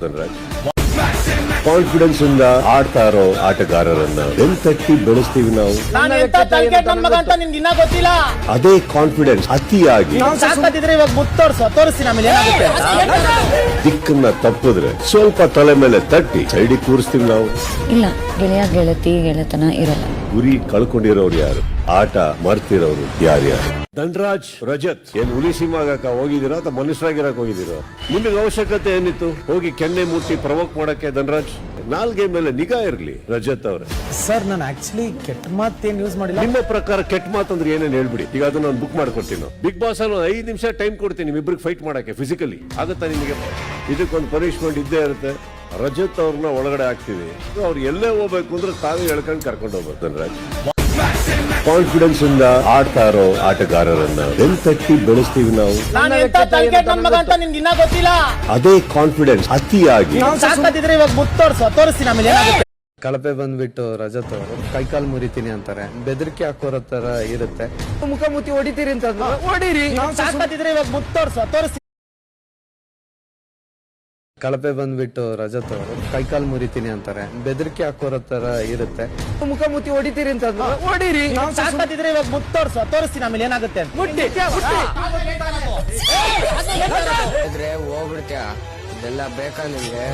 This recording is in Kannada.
ಧನರಾಜ್. ಕಾನ್ಫಿಡೆನ್ಸ್ ಇಂದ ಆಡ್ತಾ ಇರೋ ಆಟಗಾರರನ್ನ ಬೆಂತಟ್ಟಿ ಬೆಳೆಸ್ತೀವಿ ನಾವು. ಅದೇ ಕಾನ್ಫಿಡೆನ್ಸ್ ಅತಿಯಾಗಿ ದಿಕ್ಕನ್ನ ತಪ್ಪಿದ್ರೆ ಸ್ವಲ್ಪ ತಲೆ ಮೇಲೆ ತಟ್ಟಿ ಸೈಡಿಗೆ ಕೂರಿಸ್ತೀವಿ ನಾವು. ಇಲ್ಲ, ಗೆಳೆಯ ಗೆಳತಿ ಗೆಳೆತನ ಇರಲ್ಲ. ಗುರಿ ಕಳ್ಕೊಂಡಿರೋರು ಯಾರು, ಆಟ ಮರ್ತಿರೋರು ಯಾರ್ಯಾರು? ಧನರಾಜ್, ರಜತ್ ಏನ್ ಹುಲಿ ಸಿಂಹಾಗಕ ಹೋಗಿದ್ದೀರಾ ಅಥವಾ ಮನುಷ್ಯರಾಗಿರಕ್ ಹೋಗಿದ್ದೀರಾ? ನಿಮಗೆ ಅವಶ್ಯಕತೆ ಏನಿತ್ತು ಹೋಗಿ ಕೆನ್ನೆ ಮುಟ್ಟಿ ಪ್ರವೋಕ್ ಮಾಡಕ್ಕೆ? ಧನರಾಜ್, ನಾಲ್ಗೆ ಮೇಲೆ ನಿಗಾ ಇರ್ಲಿ. ರಜತ್ ಅವ್ರೆ, ಸರ್ ನಾನು ಆಕ್ಚುಲಿ ಕೆಟ್ಟ ಮಾತೇನ್ ಯೂಸ್ ಮಾಡಿಲ್ಲ. ನಿಮ್ಮ ಪ್ರಕಾರ ಕೆಟ್ಟ ಮಾತಂದ್ರೆ ಏನೇನು ಹೇಳ್ಬಿಡಿ. ಈಗ ಅದನ್ನ ನಾನು ಬುಕ್ ಮಾಡ್ಕೊಡ್ತೀನಿ. ಬಿಗ್ ಬಾಸ್ ಅಲ್ಲಿ 5 ನಿಮಿಷ ಟೈಮ್ ಕೊಡ್ತೀನಿ ನಿಮ್ಮಿಬ್ರಿಗೆ ಫೈಟ್ ಮಾಡಕ್ಕೆ. ಫಿಸಿಕಲಿ ಆಗುತ್ತಾ ನಿಮಗೆ? ಇದಕ್ಕೊಂದು ಪನಿಷ್ಮೆಂಟ್ ಇದ್ದೇ ಇರುತ್ತೆ. ರಜತ್ ಅವ್ರನ್ನ ಒಳಗಡೆ ಹಾಕ್ತಿವಿ. ಅವ್ರು ಎಲ್ಲೇ ಹೋಗ್ಬೇಕು ಅಂದ್ರೆ ತಾವೇ ಹೇಳ್ಕೊಂಡು ಕರ್ಕೊಂಡು ಹೋಗ್ಬೇಕು. ಧನರಾಜ್, ಕಾನ್ಫಿಡೆನ್ಸ್ ಇಂದ ಆಡ್ತಾ ಇರೋ ಆಟಗಾರರನ್ನ ಬೆಂತಟ್ಟಿ ಬೆಳೆಸ್ತೀವಿ ನಾವು. ಅದೇ ಕಾನ್ಫಿಡೆನ್ಸ್ ಅತಿಯಾಗಿ ಕಳಪೆ ಬಂದ್ಬಿಟ್ಟು ರಜತ್ ಅವರು ಕೈಕಾಲ್ ಮುರಿತೀನಿ ಅಂತಾರೆ, ಬೆದರಿಕೆ ಹಾಕೋರ ತರ ಇರುತ್ತೆ. ಮುಖ ಮುತ್ತಿ ಹೊಡಿತೀರಿ ಅಂತ ಹೊಡೀರಿ. ಕಳಪೆ ಬಂದ್ಬಿಟ್ಟು ರಜತ್ ಅವರು ಕೈಕಾಲ್ ಮುರಿತೀನಿ ಅಂತಾರೆ, ಬೆದರಿಕೆ ಹಾಕೋರ ತರ ಇರುತ್ತೆ. ಮುಖ ಮುತ್ತಿ ಹೊಡಿತೀರಿ ಅಂತ ಹೊಡೀರಿ. ತೋರಿಸ್ತೀನಿ ಆಮೇಲೆ ಏನಾಗುತ್ತೆ. ಹೋಗ್ಬಿಡ್ತೀಯ, ಇದೆಲ್ಲ ಬೇಕಾ ನಿಮ್ಗೆ?